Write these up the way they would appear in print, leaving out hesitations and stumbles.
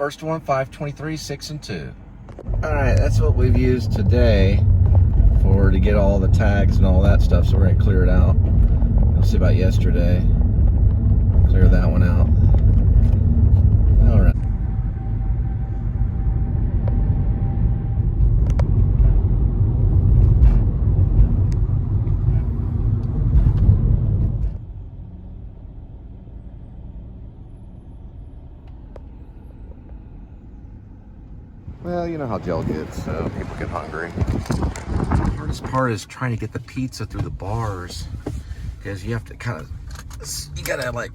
First one, 523, 6 and 2. All right, that's what we've used today to get all the tags and all that stuff. So we're gonna clear it out. We'll see about yesterday. Clear that one out. All right. Well, you know how jail gets, so people get hungry. The hardest part is trying to get the pizza through the bars, because you have to you gotta like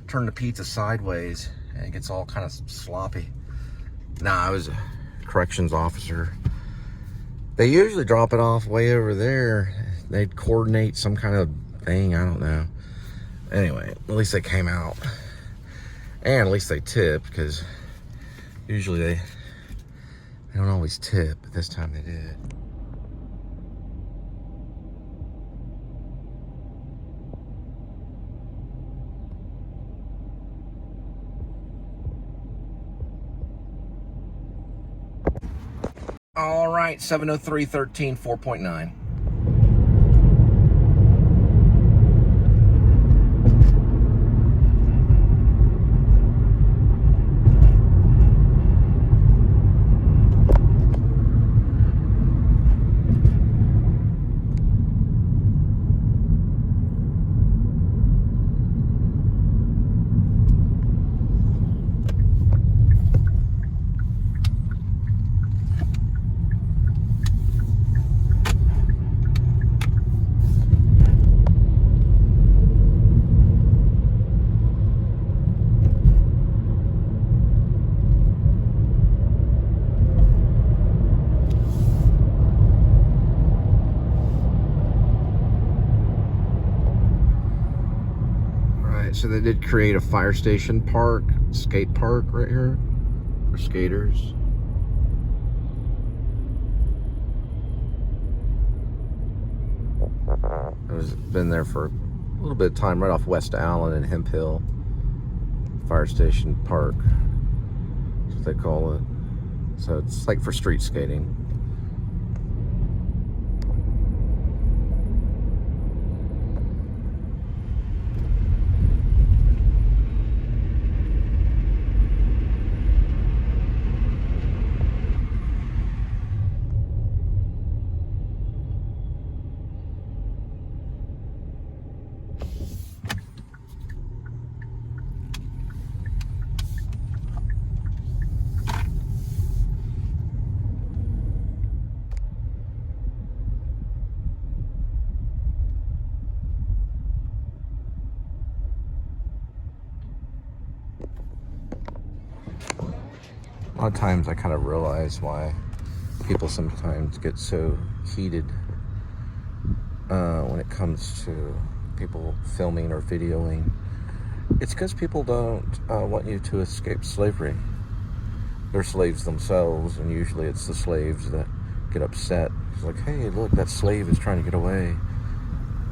turn the pizza sideways and it gets all kind of sloppy. Nah, I was a corrections officer. They usually drop it off way over there. They'd coordinate some kind of thing, I don't know. Anyway, at least they came out. And at least they tipped, because usually they don't always tip, but this time they did. All right, 703.13, 4.9. So they did create a fire station park, skate park right here for skaters. I've been there for a little bit of time, right off West Allen and Hemp Hill. Fire station park, that's what they call it. So it's like for street skating. A lot of times I kind of realize why people sometimes get so heated when it comes to people filming or videoing. It's because people don't want you to escape slavery. They're slaves themselves, and usually it's the slaves that get upset. It's like, hey, look, that slave is trying to get away.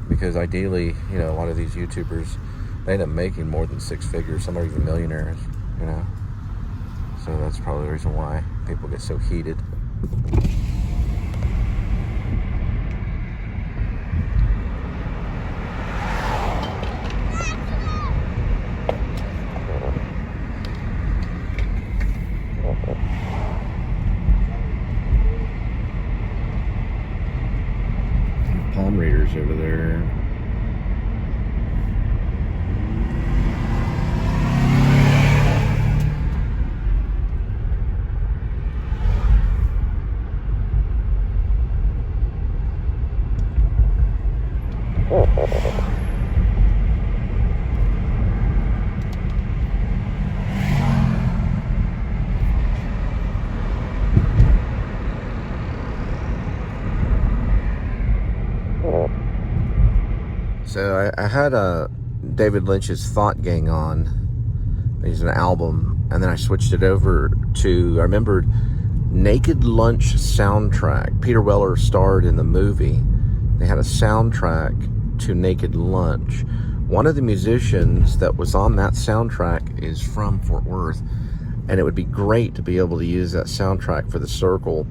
Because ideally, you know, a lot of these YouTubers, they end up making more than six figures. Some are even millionaires, you know. So that's probably the reason why people get so heated. Palm readers over there. So I had David Lynch's Thought Gang on. He's an album, and then I switched it over to, I remembered, Naked Lunch soundtrack. Peter Weller starred in the movie. They had a soundtrack to Naked Lunch. One of the musicians that was on that soundtrack is from Fort Worth, and it would be great to be able to use that soundtrack for the circle.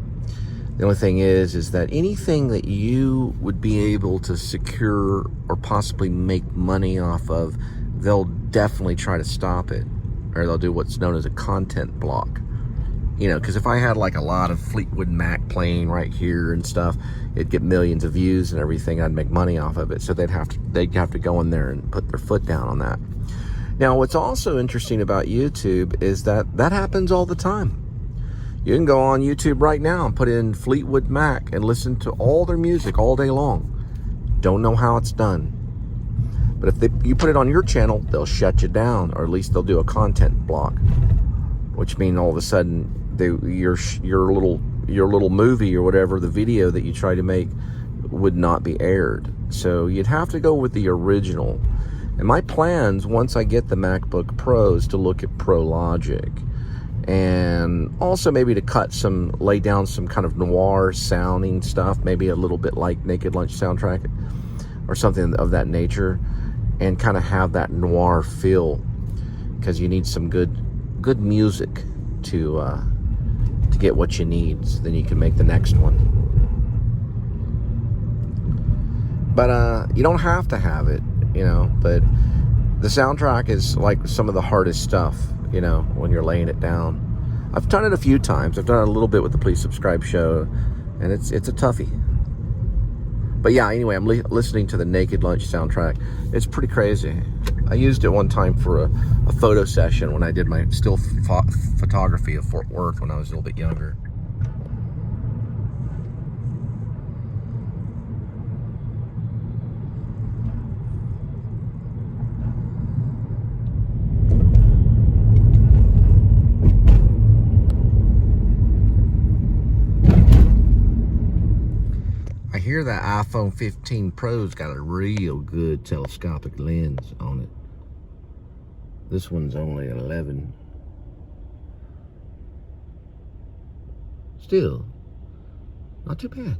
The only thing is that anything that you would be able to secure or possibly make money off of, they'll definitely try to stop it, or they'll do what's known as a content block. You know, because if I had like a lot of Fleetwood Mac playing right here and stuff, it'd get millions of views and everything. I'd make money off of it. So they'd have to go in there and put their foot down on that. Now, what's also interesting about YouTube is that happens all the time. You can go on YouTube right now and put in Fleetwood Mac and listen to all their music all day long. Don't know how it's done. But if you put it on your channel, they'll shut you down, or at least they'll do a content block, which means all of a sudden your little movie or whatever, the video that you try to make, would not be aired. So you'd have to go with the original. And my plans, once I get the MacBook Pro, is to look at Pro Logic, and also maybe to lay down some kind of noir sounding stuff, maybe a little bit like Naked Lunch soundtrack or something of that nature, and kind of have that noir feel, because you need some good music to get what you need, so then you can make the next one. But you don't have to have it, you know, but the soundtrack is like some of the hardest stuff, you know, when you're laying it down. I've done it a few times. I've done it a little bit with the Please Subscribe show, and it's a toughie. But yeah, anyway, I'm listening to the Naked Lunch soundtrack. It's pretty crazy. I used it one time for a photo session when I did my still photography of Fort Worth when I was a little bit younger. I hear that iPhone 15 Pro's got a real good telescopic lens on it. This one's only an 11. Still, not too bad.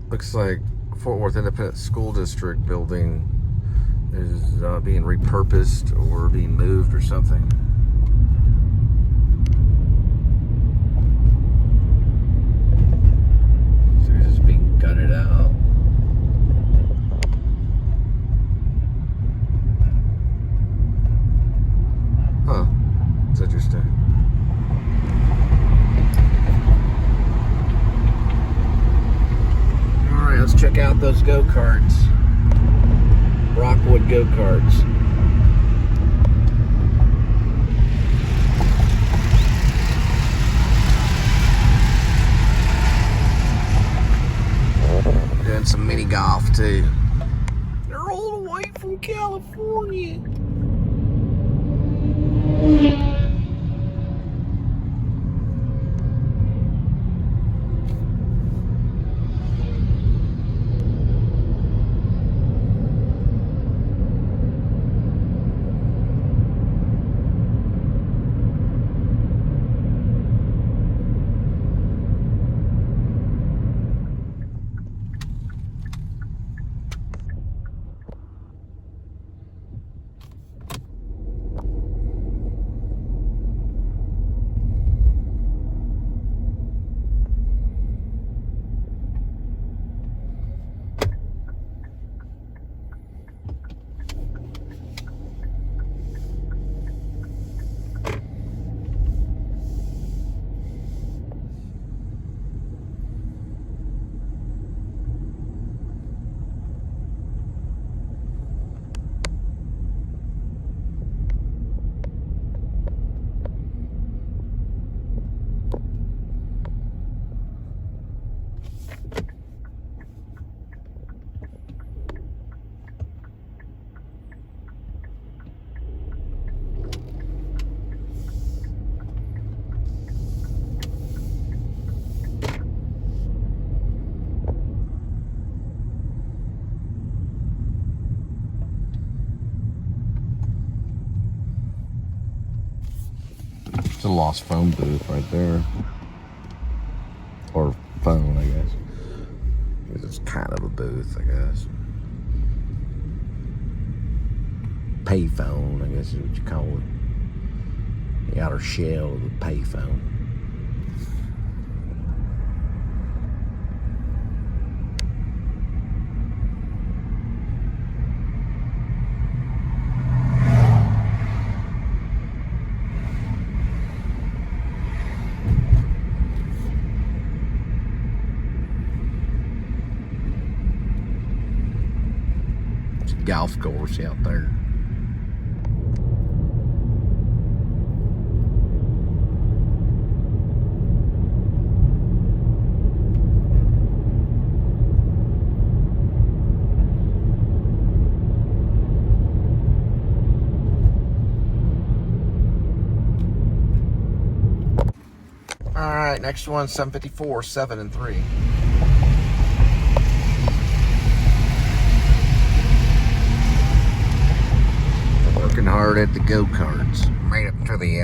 Looks like Fort Worth Independent School District building is being repurposed or being moved or something. So it's just being gutted out. Huh. It's interesting. check out those go-karts. Rockwood go-karts. Doing some mini golf too. They're all the way from California. It's a lost phone booth right there. Or phone, I guess. It's kind of a booth, I guess. Payphone, I guess is what you call it. The outer shell of the payphone. Golf course out there. All right, next one, 754, 7 and 3. Working hard at the go-karts. Made it to the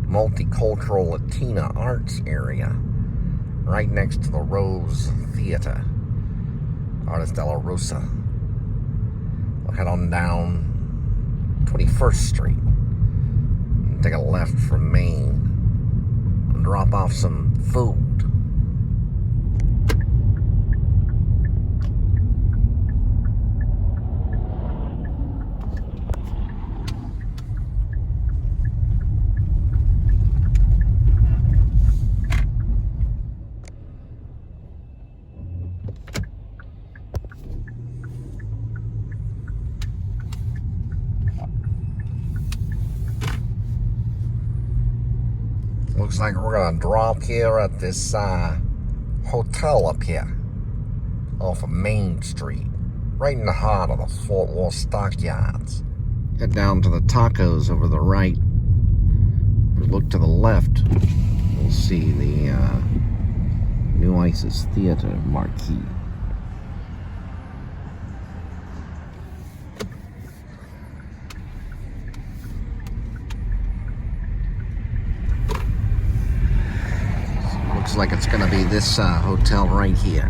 multicultural Latina arts area, right next to the Rose Theater, Artist de la Rosa. We'll head on down 21st Street and take a left from Main and drop off some food. Looks like we're gonna drop here at this hotel up here off of Main Street, right in the heart of the Fort Worth Stockyards. Head down to the tacos over the right. If we look to the left, we'll see the New Isis Theater marquee. Looks like it's gonna be this hotel right here.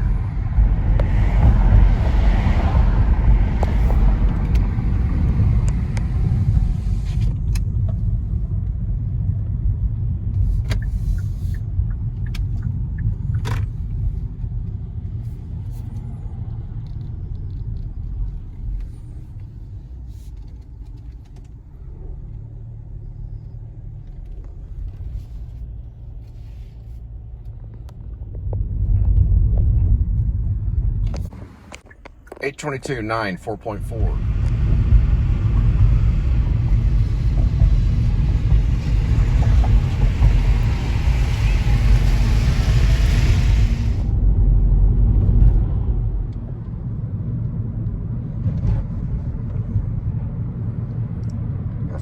822.9, 4.4.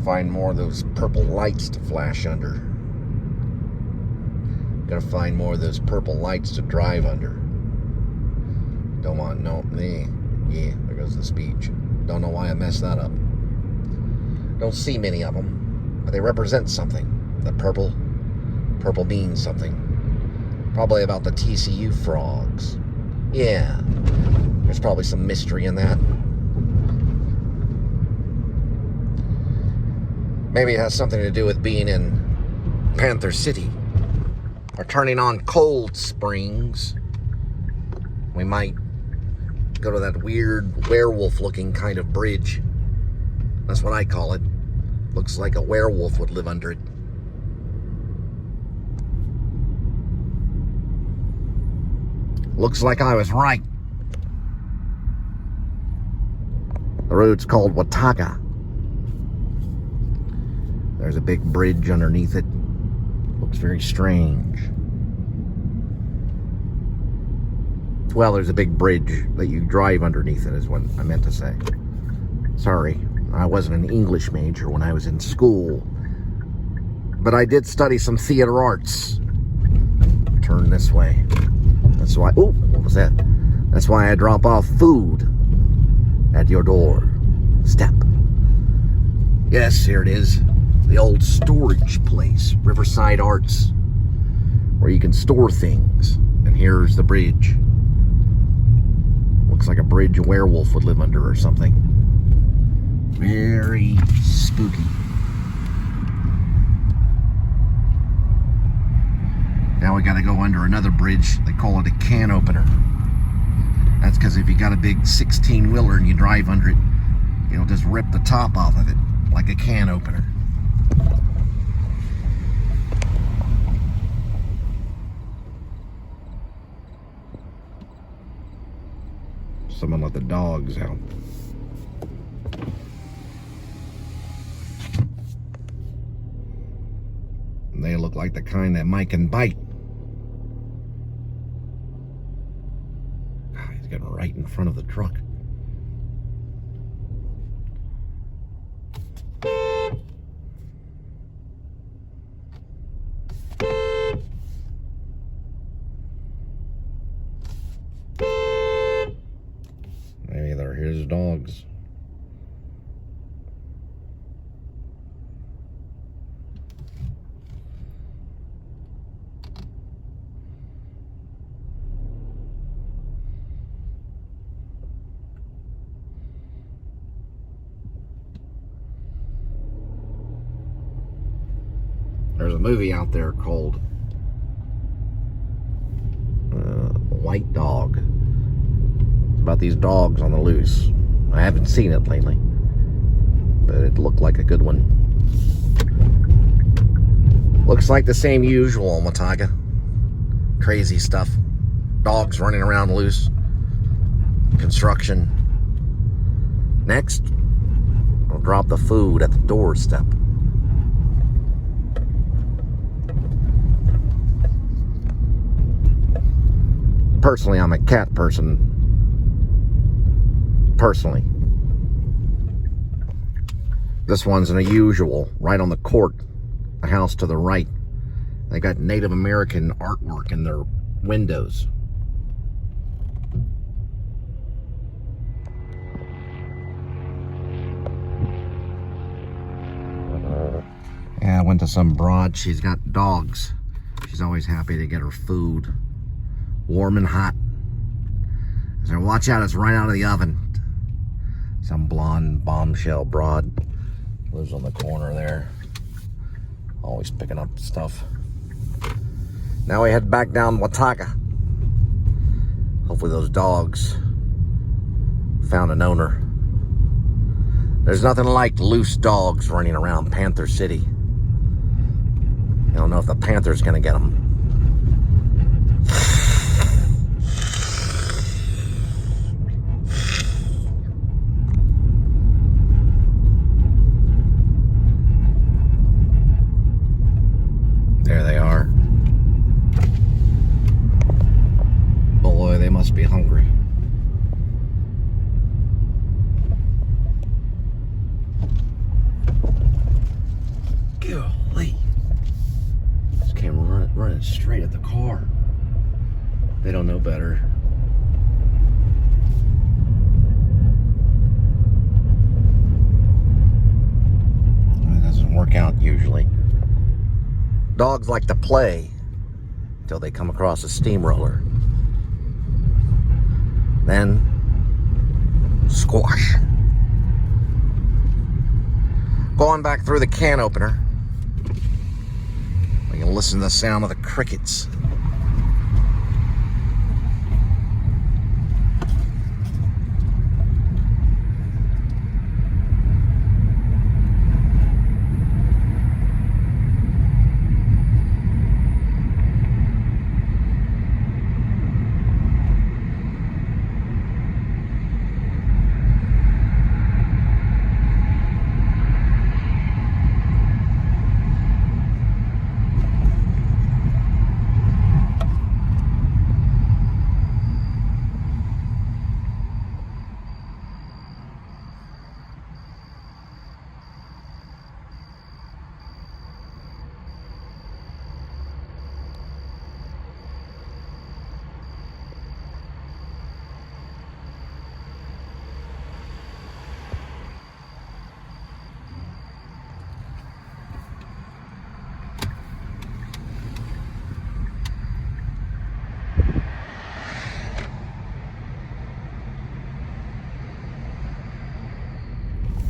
Find more of those purple lights to flash under. Gotta find more of those purple lights to drive under. Don't want yeah, there goes the speech. Don't know why I messed that up. Don't see many of them, but they represent something. The purple means something. Probably about the TCU frogs. Yeah, there's probably some mystery in that. Maybe it has something to do with being in Panther City or turning on Cold Springs. We might go to that weird werewolf-looking kind of bridge. That's what I call it. Looks like a werewolf would live under it. Looks like I was right. The road's called Watauga. There's a big bridge underneath it. Looks very strange. Well, there's a big bridge that you drive underneath it is what I meant to say. Sorry, I wasn't an English major when I was in school. But I did study some theater arts. Turn this way. That's why, oh, what was that? That's why I drop off food at your door step. Yes, here it is. The old storage place, Riverside Arts, where you can store things. And here's the bridge. Looks like a bridge a werewolf would live under or something. Very spooky. Now we gotta go under another bridge. They call it a can opener. That's because if you got a big 16-wheeler and you drive under it, it'll just rip the top off of it like a can opener. Someone let the dogs out. And they look like the kind that Mike can bite. God, he's getting right in front of the truck. Maybe they're his dogs. There's a movie out there called White Dog. It's about these dogs on the loose. I haven't seen it lately, but it looked like a good one. Looks like the same usual in Watauga. Crazy stuff. Dogs running around loose. Construction. Next, I'll drop the food at the doorstep. Personally, I'm a cat person. Personally. This one's an unusual, right on the court, a house to the right. They got Native American artwork in their windows. Yeah, I went to some broad. She's got dogs. She's always happy to get her food warm and hot. I said, watch out, it's right out of the oven. Some blonde bombshell broad lives on the corner there. Always picking up stuff. Now we head back down Watauga. Hopefully those dogs found an owner. There's nothing like loose dogs running around Panther City. You don't know if the Panther's gonna get them. There they are. Boy, they must be hungry. Golly. Just came running straight at the car. They don't know better. It doesn't work out usually. Dogs like to play until they come across a steamroller. Then, squash. Going back through the can opener, we can listen to the sound of the crickets.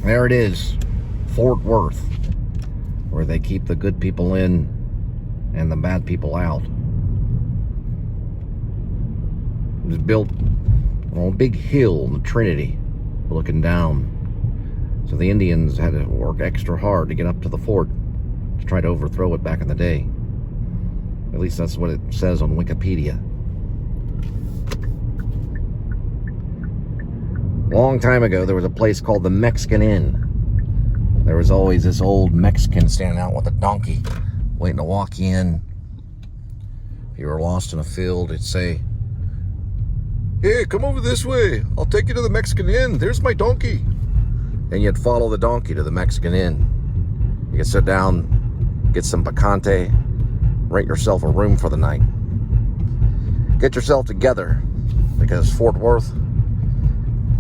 There it is, Fort Worth, where they keep the good people in and the bad people out. It was built on a big hill in the Trinity, looking down. So the Indians had to work extra hard to get up to the fort to try to overthrow it back in the day. At least that's what it says on Wikipedia. Long time ago, there was a place called the Mexican Inn. There was always this old Mexican standing out with a donkey, waiting to walk you in. If you were lost in a field, he'd say, "Hey, come over this way. I'll take you to the Mexican Inn. There's my donkey." And you'd follow the donkey to the Mexican Inn. You could sit down, get some picante, rent yourself a room for the night. Get yourself together, because Fort Worth,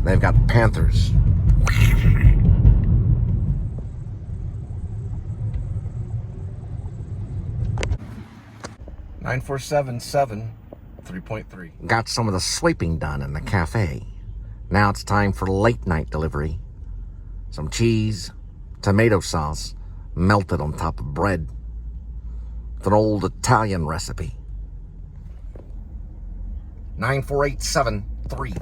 they've got panthers. 9477 3.3. Got some of the sweeping done in the cafe. Now it's time for late night delivery. Some cheese, tomato sauce, melted on top of bread. It's an old Italian recipe. 94873.